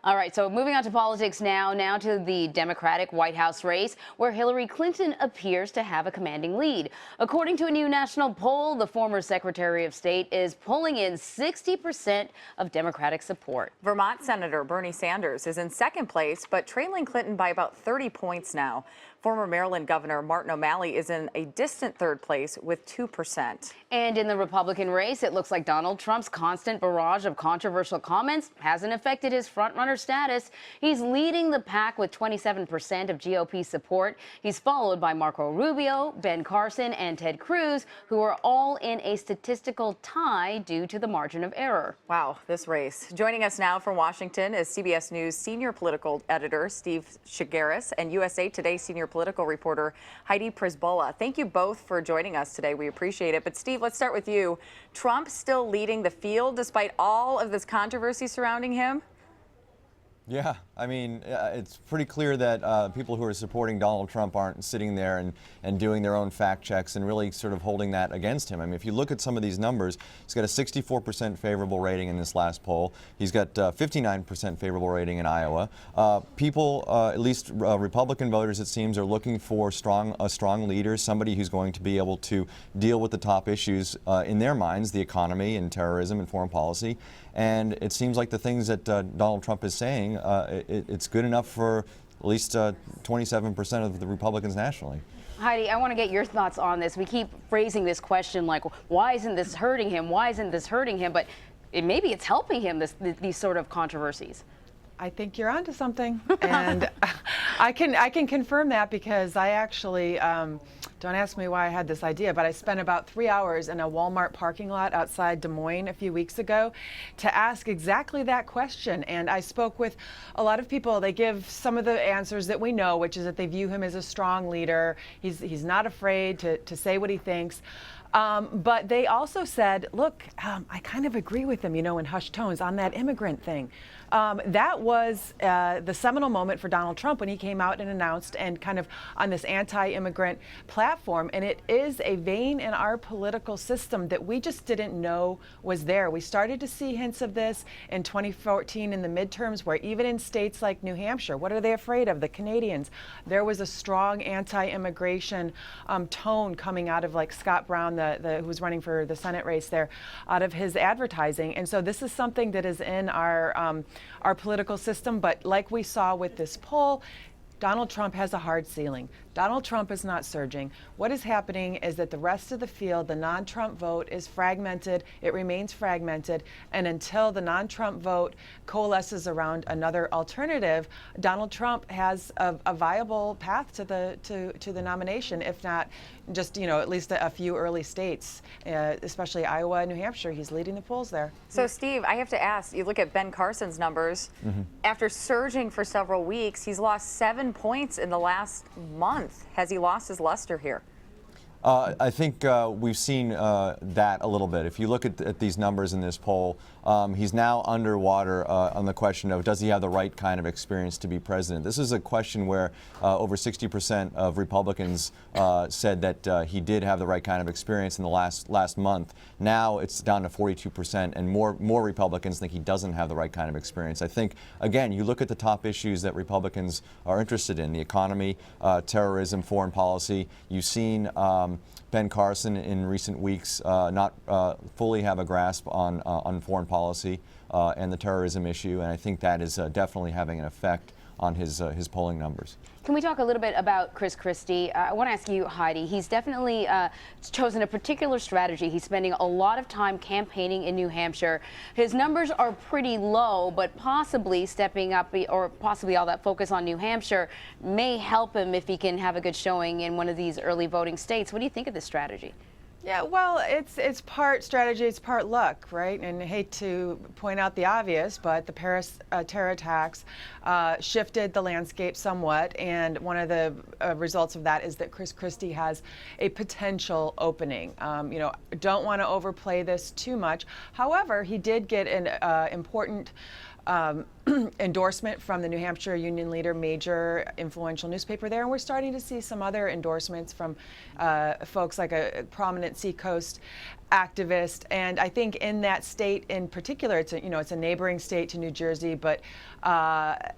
All right, so moving on to politics now to the Democratic White House race, where Hillary Clinton appears to have a commanding lead. According to a new national poll, the former Secretary of State is pulling in 60% of Democratic support. Vermont Senator Bernie Sanders is in second place, but trailing Clinton by about 30 points now. Former Maryland Governor Martin O'Malley is in a distant third place with 2%. And in the Republican race, it looks like Donald Trump's constant barrage of controversial comments hasn't affected his frontrunner status. He's leading the pack with 27% of GOP support. He's followed by Marco Rubio, Ben Carson, and Ted Cruz, who are all in a statistical tie due to the margin of error. Wow, this race. Joining us now from Washington is CBS News senior political editor Steve Chaggaris and USA Today senior political reporter Heidi Przybyla. Thank you both for joining us today. We appreciate it. But Steve, let's start with you. Trump still leading the field despite all of this controversy surrounding him? Yeah, I mean, it's pretty clear that people who are supporting Donald Trump aren't sitting there and doing their own fact checks and really sort of holding that against him. I mean, if you look at some of these numbers, he's got a 64% favorable rating in this last poll. He's got 59% favorable rating in Iowa. People, at least Republican voters, it seems, are looking for a strong leader, somebody who's going to be able to deal with the top issues in their minds, the economy and terrorism and foreign policy. And it seems like the things that Donald Trump is saying, it's good enough for at least 27% of the Republicans nationally. Heidi, I want to get your thoughts on this. We keep phrasing this question like, why isn't this hurting him? Why isn't this hurting him? But maybe it's helping him, these sort of controversies. I think you're onto something, and I can confirm that because I actually, don't ask me why I had this idea, but I spent about 3 hours in a Walmart parking lot outside Des Moines a few weeks ago to ask exactly that question. And I spoke with a lot of people. They give some of the answers that we know, which is that they view him as a strong leader. He's not afraid to say what he thinks. But they also said, look, I kind of agree with them, in hushed tones on that immigrant thing. That was the seminal moment for Donald Trump when he came out and announced and kind of on this anti-immigrant platform. And it is a vein in our political system that we just didn't know was there. We started to see hints of this in 2014 in the midterms, where even in states like New Hampshire, what are they afraid of? The Canadians. There was a strong anti-immigration tone coming out of like Scott Brown, who was running for the Senate race there, out of his advertising. And so this is something that is in our political system. But like we saw with this poll, Donald Trump has a hard ceiling. Donald Trump is not surging. What is happening is that the rest of the field, the non-Trump vote, is fragmented. It remains fragmented. And until the non-Trump vote coalesces around another alternative, Donald Trump has a viable path to the nomination, if not just, at least a few early states, especially Iowa and New Hampshire. He's leading the polls there. So, Steve, I have to ask, you look at Ben Carson's numbers. After surging for several weeks, he's lost 7 points in the last month. Has he lost his luster here? I think we've seen that a little bit. If you look at these numbers in this poll, he's now underwater on the question of does he have the right kind of experience to be president. This is a question where over 60% of Republicans said that he did have the right kind of experience in the last month. Now it's down to 42%, and more Republicans think he doesn't have the right kind of experience. I think, again, you look at the top issues that Republicans are interested in: the economy, terrorism, foreign policy. You've seen Ben Carson in recent weeks not fully have a grasp on foreign policy and the terrorism issue, and I think that is definitely having an effect on his polling numbers. Can we talk a little bit about Christie? I want to ask you, Heidi. He's definitely chosen a particular strategy. He's spending a lot of time campaigning in New Hampshire. His numbers are pretty low, but possibly stepping up, or possibly all that focus on New Hampshire may help him if he can have a good showing in one of these early voting states. What do you think of this strategy? Yeah, well, it's part strategy, it's part luck, right? And I hate to point out the obvious, but the Paris terror attacks shifted the landscape somewhat, and one of the results of that is that Christie has a potential opening. Don't want to overplay this too much. However, he did get an important endorsement from the New Hampshire Union Leader, major influential newspaper there, and we're starting to see some other endorsements from folks like a prominent Seacoast activist. And I think in that state in particular, it's a neighboring state to New Jersey, but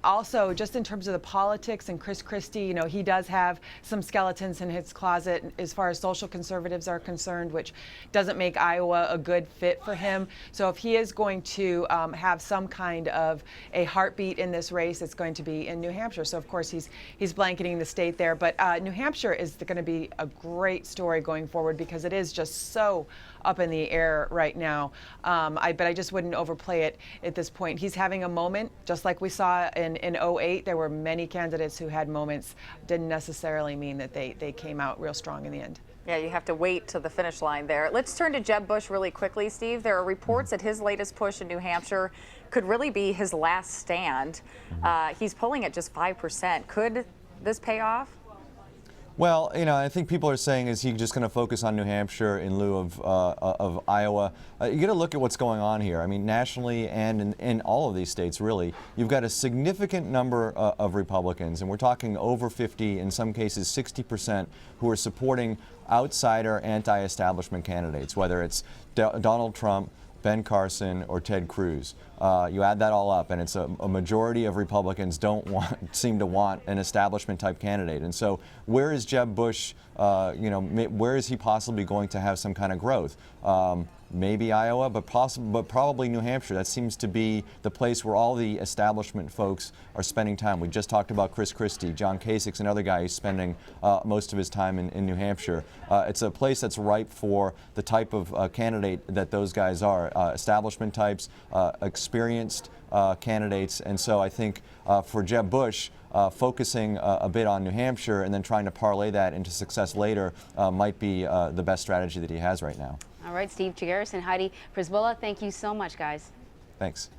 also just in terms of the politics and Christie, he does have some skeletons in his closet as far as social conservatives are concerned, which doesn't make Iowa a good fit for him. So if he is going to have some kind of a heartbeat in this race, it's going to be in New Hampshire. So of course he's blanketing the state there, but New Hampshire is going to be a great story going forward because it is just so up in the air right now. But I just wouldn't overplay it at this point. He's having a moment, just like we saw in 08. There were many candidates who had moments. Didn't necessarily mean that they came out real strong in the end. Yeah, you have to wait to the finish line there. Let's turn to Jeb Bush really quickly, Steve. There are reports that his latest push in New Hampshire could really be his last stand. He's polling at just 5%. Could this pay off? Well, I think people are saying, is he just going to focus on New Hampshire in lieu of Iowa? You got to look at what's going on here. I mean, nationally and in all of these states, really, you've got a significant number of Republicans, and we're talking over 50, in some cases 60%, who are supporting outsider anti-establishment candidates, whether it's Donald Trump, Ben Carson, or Ted Cruz. You add that all up, and it's a majority of Republicans seem to want an establishment type candidate. And so, where is Jeb Bush? Where is he possibly going to have some kind of growth? Maybe Iowa, but probably New Hampshire. That seems to be the place where all the establishment folks are spending time. We just talked about Chris Christie, John Kasich's another guy who's spending most of his time in New Hampshire. It's a place that's ripe for the type of candidate that those guys are, establishment types, experienced candidates. And so I think for Jeb Bush, focusing a bit on New Hampshire and then trying to parlay that into success later might be the best strategy that he has right now. All right, Steve Chaggaris and Heidi Przybyla, thank you so much, guys. Thanks.